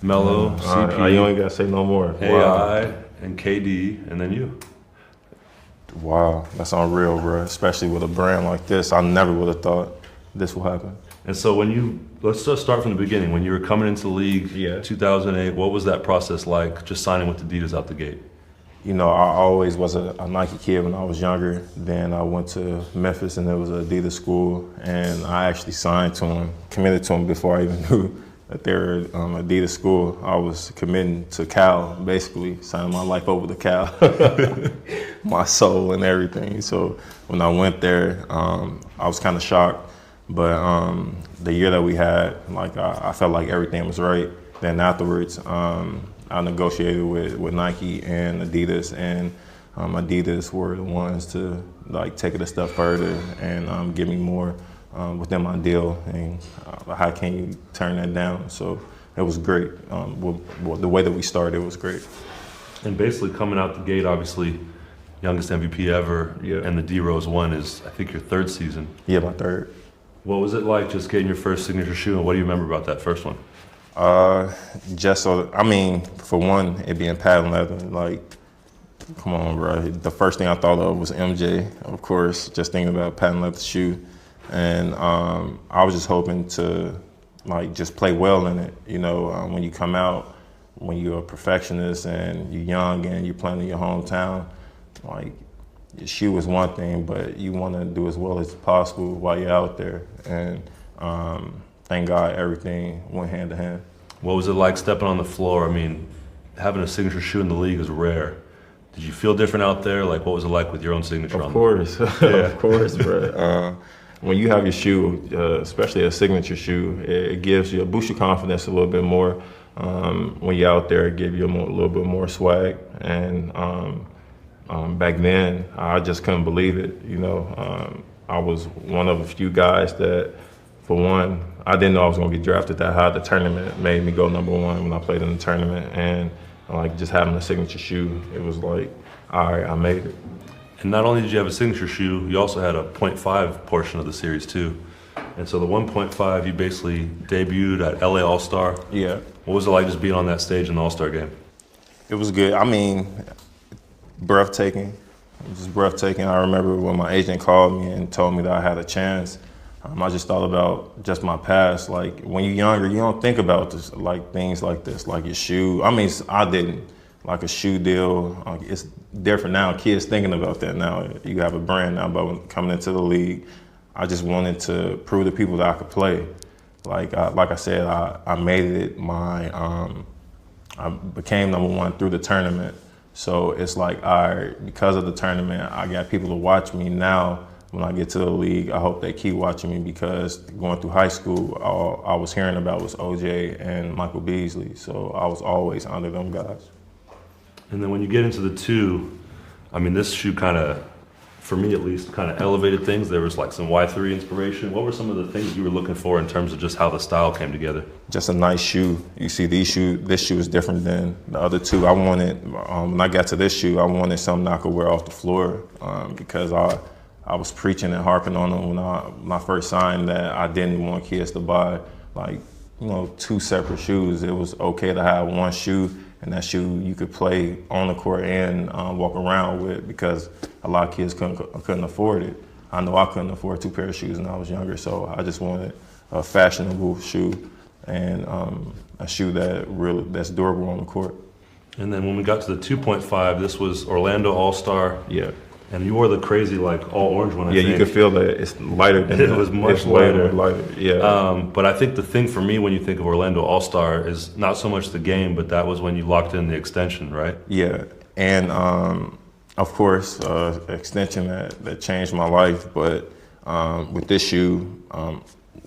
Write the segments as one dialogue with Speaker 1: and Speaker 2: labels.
Speaker 1: Melo, CP,
Speaker 2: you ain't gotta say no more.
Speaker 1: AI, and KD, and then you.
Speaker 2: Wow, that's unreal, bro. Especially with a brand like this, I never would have thought this will happen.
Speaker 1: And so let's just start from the beginning. When you were coming into the league, 2008, what was that process like, just signing with Adidas out the gate?
Speaker 2: You know, I always was a Nike kid when I was younger. Then I went to Memphis and it was an Adidas school, and I actually signed to them, committed to them before I even knew that they were Adidas school. I was committing to Cal, basically, signing my life over to Cal, my soul and everything. So when I went there, I was kind of shocked. But the year that we had, like I felt like everything was right. Then afterwards, I negotiated with Nike and Adidas, and Adidas were the ones to like take it a step further and give me more within my deal. And how can you turn that down? So it was great. The way that we started was great.
Speaker 1: And basically coming out the gate, obviously, youngest MVP ever, and the D-Rose one is, I think, your third season.
Speaker 2: Yeah, my third.
Speaker 1: What was it like just getting your first signature shoe, and what do you remember about that first one?
Speaker 2: For one, it being patent leather, like, come on, bro. The first thing I thought of was MJ, of course, just thinking about patent leather shoe. And I was just hoping to, like, just play well in it. You know, when you come out, when you're a perfectionist and you're young and you're playing in your hometown, like, your shoe is one thing, but you want to do as well as possible while you're out there. And thank God everything went hand to hand.
Speaker 1: What was it like stepping on the floor? I mean, having a signature shoe in the league is rare. Did you feel different out there? Like, what was it like with your own signature on
Speaker 2: Of course, of course, bro. When you have your shoe, especially a signature shoe, it gives you, boosts your confidence a little bit more. When you're out there, it gives you a little bit more swag. And back then, I just couldn't believe it. You know, I was one of a few guys that, for one, I didn't know I was going to get drafted that high. The tournament made me go number one when I played in the tournament. And like just having a signature shoe, it was like, all right, I made it.
Speaker 1: And not only did you have a signature shoe, you also had a .5 portion of the series too. And so the 1.5, you basically debuted at LA All-Star.
Speaker 2: Yeah.
Speaker 1: What was it like just being on that stage in the All-Star game?
Speaker 2: It was good. I mean, breathtaking. It was just breathtaking. I remember when my agent called me and told me that I had a chance. I just thought about just my past. Like when you're younger, you don't think about this, like things like this, like your shoe. I mean, I didn't. Like a shoe deal, like it's different now. Kids thinking about that now. You have a brand now, but when coming into the league, I just wanted to prove to people that I could play. Like I said, I made it I became number one through the tournament. So it's like, because of the tournament, I got people to watch me now. When I get to the league, I hope they keep watching me, because going through high school, all I was hearing about was OJ and Michael Beasley. So I was always under them guys.
Speaker 1: And then when you get into the two, I mean, this shoe kind of, for me at least, kind of elevated things. There was like some Y3 inspiration. What were some of the things you were looking for in terms of just how the style came together? Just
Speaker 2: a nice shoe. You see, this shoe is different than the other two. I wanted, when I got to this shoe, I wanted something I could wear off the floor, because I was preaching and harping on them when I first signed that I didn't want kids to buy like, you know, two separate shoes. It was okay to have one shoe, and that shoe you could play on the court and walk around with, because a lot of kids couldn't afford it. I know I couldn't afford two pairs of shoes when I was younger, so I just wanted a fashionable shoe and a shoe that's durable on the court.
Speaker 1: And then when we got to the 2.5, this was Orlando All-Star.
Speaker 2: Yeah.
Speaker 1: And you wore the crazy, like, all-orange one, I think.
Speaker 2: Yeah, you could feel that it's lighter than
Speaker 1: it was much lighter.
Speaker 2: Yeah.
Speaker 1: But I think the thing for me when you think of Orlando All-Star is not so much the game, but that was when you locked in the extension, right?
Speaker 2: Yeah, and of course, extension that changed my life. But with this shoe,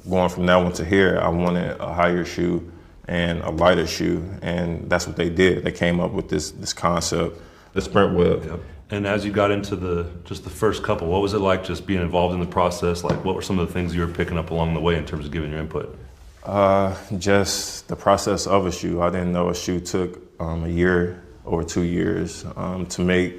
Speaker 2: going from that one to here, I wanted a higher shoe and a lighter shoe, and that's what they did. They came up with this concept, the Sprint Web.
Speaker 1: Yep. And as you got into just the first couple, what was it like just being involved in the process? Like, what were some of the things you were picking up along the way in terms of giving your input?
Speaker 2: Just the process of a shoe. I didn't know a shoe took a year or 2 years to make.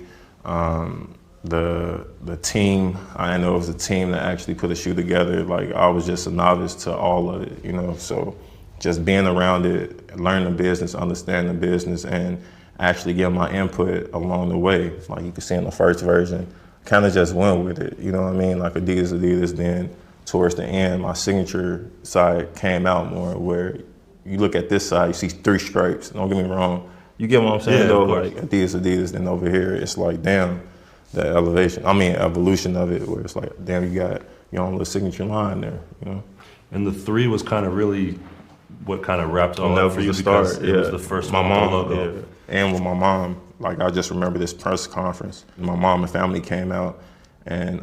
Speaker 2: The team, I know it was a team that actually put a shoe together. Like, I was just a novice to all of it, you know. So just being around it, learn the business, understand the business, and actually get my input along the way. Like you can see in the first version, kind of just went with it. You know what I mean? Like Adidas. Then towards the end, my signature side came out more, where you look at this side, you see 3 stripes. Don't get me wrong. You get what I'm saying,
Speaker 1: Yeah,
Speaker 2: though?
Speaker 1: of course.
Speaker 2: Like Adidas. Then over here, it's like, damn, the evolution of it, where it's like, damn, you got your own little signature line there, you know?
Speaker 1: And the 3 was kind of really what kind of wrapped all
Speaker 2: And that
Speaker 1: up for
Speaker 2: was
Speaker 1: you
Speaker 2: the
Speaker 1: because
Speaker 2: start,
Speaker 1: it was
Speaker 2: yeah.
Speaker 1: the first
Speaker 2: My
Speaker 1: one with
Speaker 2: mom,
Speaker 1: the logo.
Speaker 2: yeah. And with my mom, like I just remember this press conference. My mom and family came out, and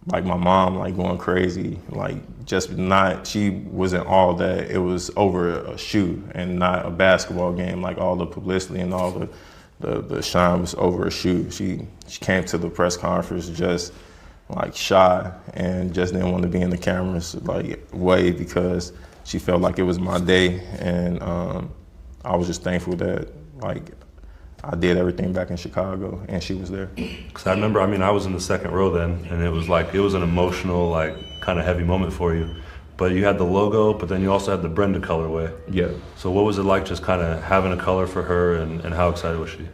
Speaker 2: like my mom, like going crazy, like she wasn't all that. It was over a shoe and not a basketball game. Like all the publicity and all the shine was over a shoe. She came to the press conference just like shy and just didn't want to be in the cameras like way, because she felt like it was my day. And I was just thankful that like I did everything back in Chicago and she was there.
Speaker 1: Because I remember, I was in the second row then, and it was an emotional, like kind of heavy moment for you. But you had the logo, but then you also had the Brenda colorway.
Speaker 2: Yeah.
Speaker 1: So what was it like just kind of having a color for her, and how excited was she?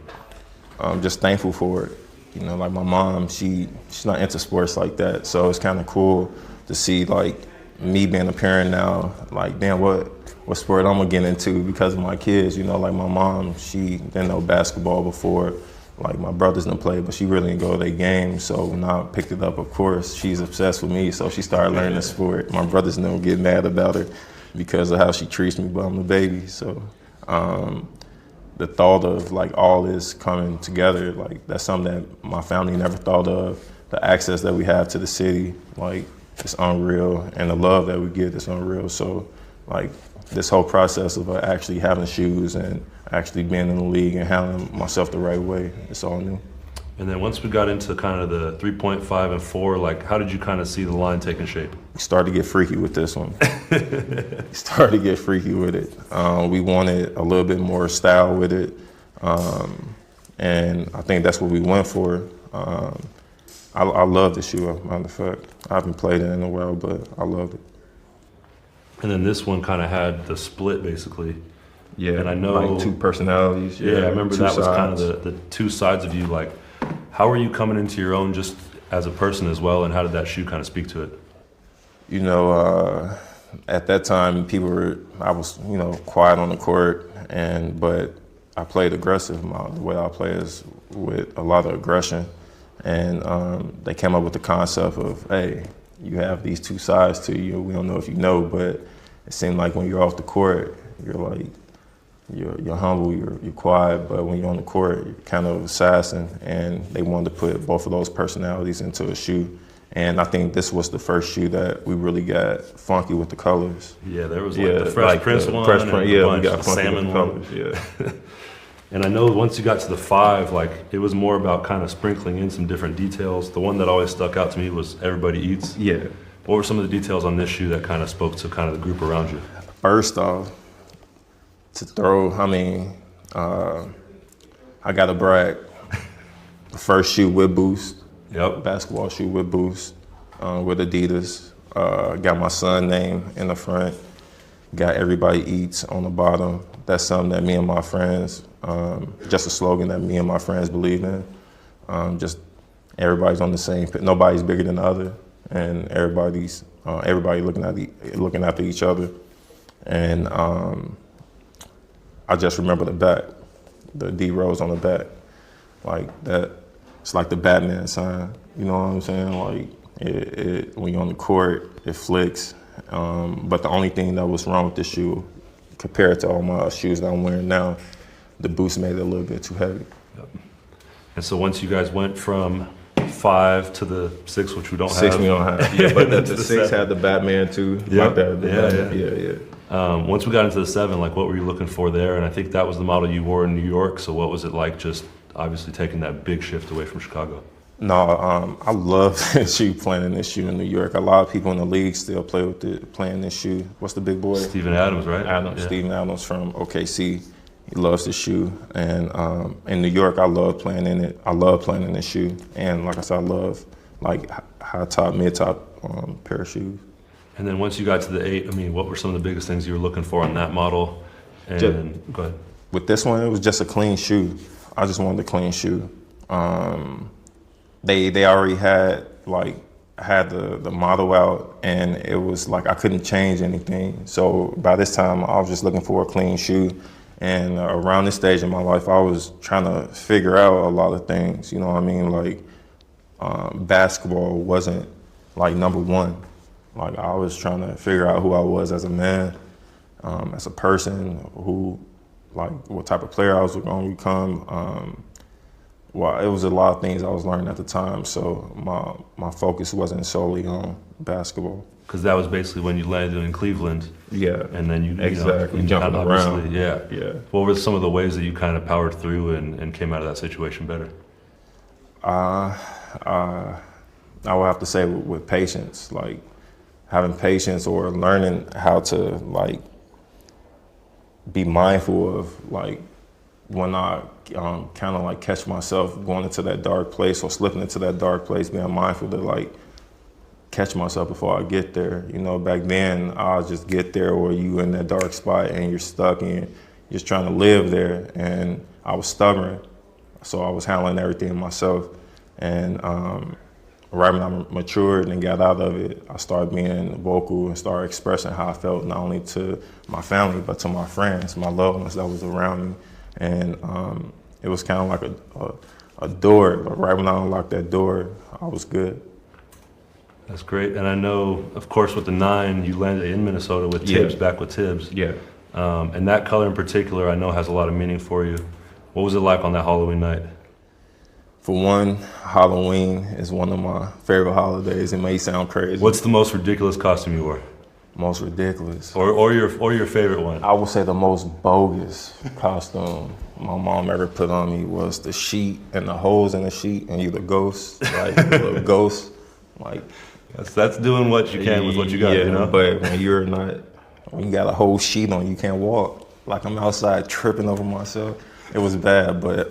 Speaker 2: I'm just thankful for it. You know, like my mom, she's not into sports like that. So it's kind of cool to see like me being a parent now, like, damn, what sport I'm gonna get into because of my kids. You know, like my mom, she didn't know basketball before. Like my brothers didn't play, but she really didn't go to their games. So when I picked it up, of course, she's obsessed with me. So she started learning the sport. My brothers don't get mad about her because of how she treats me, but I'm the baby. So the thought of like all this coming together, like that's something that my family never thought of. The access that we have to the city, like it's unreal, and the love that we get is unreal. So like this whole process of actually having shoes and actually being in the league and handling myself the right way, it's all new.
Speaker 1: And then once we got into kind of the 3.5 and 4, like how did you kind of see the line taking shape?
Speaker 2: We started to get freaky with this one. Started to get freaky with it. We wanted a little bit more style with it. And I think that's what we went for. I love the shoe, as a matter of fact. I haven't played it in a while, but I loved it.
Speaker 1: And then this one kind of had the split basically.
Speaker 2: Yeah,
Speaker 1: and I know
Speaker 2: like 2 personalities.
Speaker 1: Yeah, I remember that was kind
Speaker 2: sides.
Speaker 1: of the 2 sides of you. Like, how were you coming into your own just as a person as well, and how did that shoe kind of speak to it?
Speaker 2: You know, at that time, I was, you know, quiet on the court, but I played aggressive. The way I play is with a lot of aggression. And they came up with the concept of, hey, you have these 2 sides to you. We don't know if you know, but it seemed like when you're off the court, you're like, you're humble, you're quiet, but when you're on the court, you're kind of assassin. And they wanted to put both of those personalities into a shoe. And I think this was the first shoe that we really got funky with the colors.
Speaker 1: Yeah, there was like the Fresh Prince one,
Speaker 2: Fresh
Speaker 1: and
Speaker 2: Prince,
Speaker 1: a
Speaker 2: yeah,
Speaker 1: bunch,
Speaker 2: we got
Speaker 1: the
Speaker 2: funky
Speaker 1: salmon
Speaker 2: with the
Speaker 1: one.
Speaker 2: colors, yeah.
Speaker 1: And I know once you got to the 5, like it was more about kind of sprinkling in some different details. The one that always stuck out to me was Everybody Eats.
Speaker 2: Yeah.
Speaker 1: What were some of the details on this shoe that kind of spoke to kind of the group around you?
Speaker 2: First off, to throw, I got to brag. The first shoe with Boost.
Speaker 1: Yep.
Speaker 2: Basketball shoe with Boost, with Adidas. Got my son name in the front. Got Everybody Eats on the bottom. That's something that me and my friends, just a slogan that me and my friends believe in. Just everybody's on the same, nobody's bigger than the other, and everybody looking after each other. And I just remember the back, the D Rose on the back, like that. It's like the Batman sign, you know what I'm saying? Like when you're on the court, it flicks. But the only thing that was wrong with this shoe, compared to all my shoes that I'm wearing now, the Boost made it a little bit too heavy.
Speaker 1: Yep. And so once you guys went from 5 to the 6, which we don't have.
Speaker 2: 6 we don't have. Yeah, but the 6
Speaker 1: 7.
Speaker 2: had the Batman too.
Speaker 1: Yep.
Speaker 2: Like yeah.
Speaker 1: Once we got into the 7, like what were you looking for there? And I think that was the model you wore in New York. So what was it like just obviously taking that big shift away from Chicago?
Speaker 2: No, I love this shoe, playing in this shoe in New York. A lot of people in the league still playing this shoe. What's the big boy?
Speaker 1: Steven Adams, right?
Speaker 2: Yeah. Steven Adams from OKC. He loves this shoe. And in New York, I love playing in it. I love playing in this shoe. And like I said, I love like high top, mid top pair of shoes.
Speaker 1: And then once you got to the 8, what were some of the biggest things you were looking for on that model? And go ahead.
Speaker 2: With this one, it was just a clean shoe. I just wanted a clean shoe. They already had the model out, and it was like I couldn't change anything. So by this time, I was just looking for a clean shoe. And around this stage in my life, I was trying to figure out a lot of things. You know what I mean? Like basketball wasn't like number one. Like I was trying to figure out who I was as a man, as a person, like what type of player I was going to become. Well, it was a lot of things I was learning at the time, so my focus wasn't solely on basketball.
Speaker 1: Because that was basically when you landed in Cleveland.
Speaker 2: Yeah.
Speaker 1: And then you
Speaker 2: exactly
Speaker 1: you
Speaker 2: jumping around.
Speaker 1: Yeah.
Speaker 2: Yeah.
Speaker 1: What were some of the ways that you kind of powered through and came out of that situation better?
Speaker 2: I would have to say with patience, like having patience or learning how to like be mindful of like when I kind of like catch myself going into that dark place or slipping into that dark place, being mindful to like catch myself before I get there. You know, back then I'll just get there, or you in that dark spot and you're stuck and you're just trying to live there. And I was stubborn, so I was handling everything myself. And right when I matured and got out of it, I started being vocal and started expressing how I felt, not only to my family, but to my friends, my loved ones that was around me. And it was kind of like a door, but right when I unlocked that door, I was good.
Speaker 1: That's great. And I know, of course, with the 9, you landed in Minnesota with Tibbs, back with Tibbs.
Speaker 2: Yeah.
Speaker 1: And that color in particular, I know has a lot of meaning for you. What was it like on that Halloween night?
Speaker 2: For one, Halloween is one of my favorite holidays. It may sound crazy.
Speaker 1: What's the most ridiculous costume you wore?
Speaker 2: Most ridiculous?
Speaker 1: Or your favorite one?
Speaker 2: I would say the most bogus costume my mom ever put on me was the sheet and the holes in the sheet, and you the ghost, like the little ghost. Like
Speaker 1: that's doing what you can with what you got,
Speaker 2: yeah,
Speaker 1: you know?
Speaker 2: But when you got a whole sheet on, you can't walk. Like I'm outside tripping over myself. It was bad, but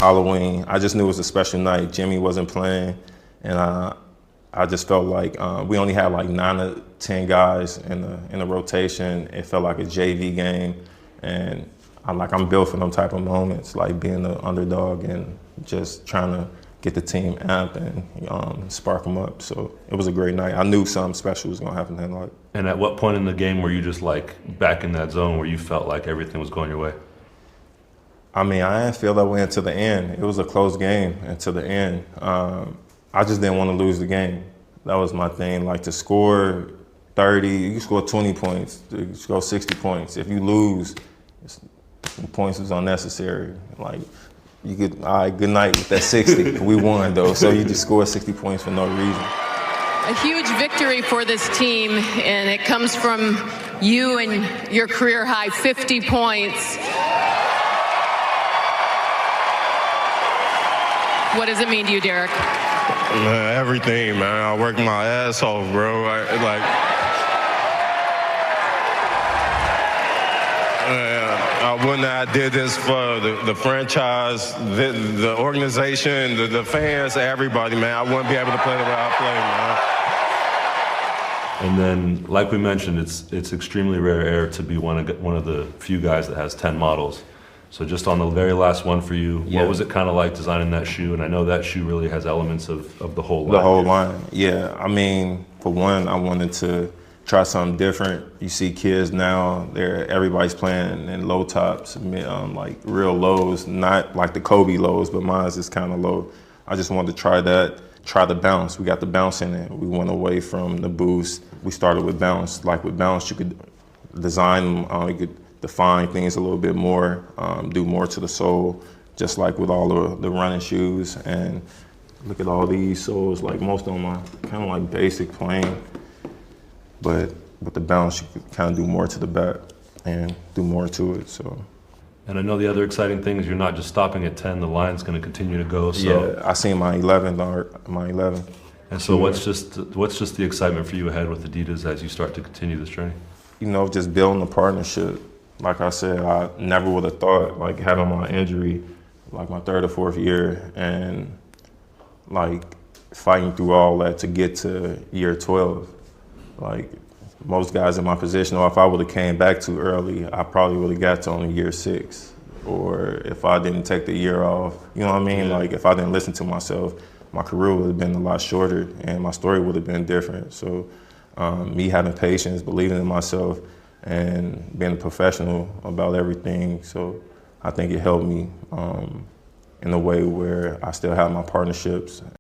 Speaker 2: Halloween, I just knew it was a special night. Jimmy wasn't playing, and I just felt like we only had like 9 or 10 guys in the rotation. It felt like a JV game, and I'm built for them type of moments, like being the underdog and just trying to get the team amped and spark them up. So it was a great night. I knew something special was gonna happen that night.
Speaker 1: And at what point in the game were you just like back in that zone where you felt like everything was going your way?
Speaker 2: I mean, I didn't feel that way until the end. It was a close game until the end. I just didn't want to lose the game. That was my thing. Like to score 30, you can score 20 points, you can score 60 points. If you lose, points is unnecessary. Like you could, all right, good night with that 60. We won though, so you just scored 60 points for no reason.
Speaker 3: A huge victory for this team, and it comes from you and your career high 50 points. What does it mean to you, Derek?
Speaker 4: Man, everything, man. I worked my ass off, bro. I wouldn't have did this for the franchise, the organization, the fans, everybody, man. I wouldn't be able to play the way I play, man.
Speaker 1: And then, like we mentioned, it's extremely rare air to be one of the few guys that has 10 models. So just on the very last one for you, what was it kind of like designing that shoe? And I know that shoe really has elements of the whole line.
Speaker 2: The whole line, yeah. I mean, for one, I wanted to try something different. You see kids now, everybody's playing in low tops, like real lows, not like the Kobe lows, but mine's is kind of low. I just wanted to try that, try the bounce. We got the bounce in it. We went away from the boost. We started with bounce. Like with bounce, you could design, you could define things a little bit more, do more to the sole, just like with all the running shoes. And look at all these soles, like most of them are kind of like basic plain, but with the bounce, you could kind of do more to the back and do more to it, so.
Speaker 1: And I know the other exciting thing is you're not just stopping at 10, the line's gonna continue to go, so.
Speaker 2: Yeah, I seen my 11.
Speaker 1: And so what's just the excitement for you ahead with Adidas as you start to continue this journey?
Speaker 2: You know, just building a partnership. Like I said, I never would have thought, like having my injury, like my 3rd or 4th year, and like fighting through all that to get to year 12. Like most guys in my position, or if I would have came back too early, I probably would have got to only year 6. Or if I didn't take the year off, you know what I mean?
Speaker 1: Yeah.
Speaker 2: Like if I didn't listen to myself, my career would have been a lot shorter and my story would have been different. So me having patience, believing in myself, and being a professional about everything. So I think it helped me in a way where I still have my partnerships